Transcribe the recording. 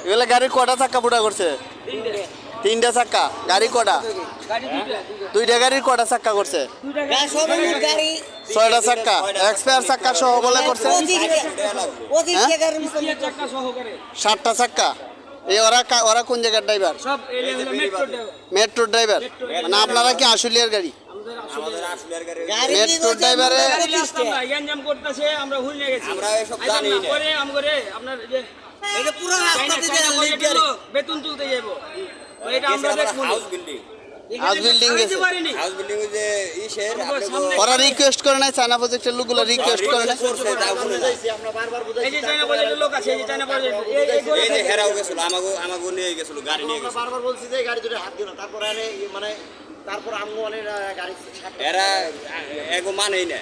এগুলা গাড়ির কটা চাক্কা ফুটা করছে? তিনটা চাক্কা। গাড়ি কটা? দুইটা গাড়ির কটা চাক্কা করছে? ছয়টা চাক্কা। এক্সপায়ার চাক্কা সহ বলে করছে 7টা চাক্কা। এই ওরা কোন জায়গার ড্রাইভার? Metro driver. মানে আপনারা কি আশুলিয়ার গাড়ি? মেট্রো ড্রাইভারে বেতন তুলতে যাবো ওরা রিকোয়েস্ট করে নাই, চায়না প্রজেক্টের লোকগুলো রিকোয়েস্ট করে নাই। এরা মানেই না।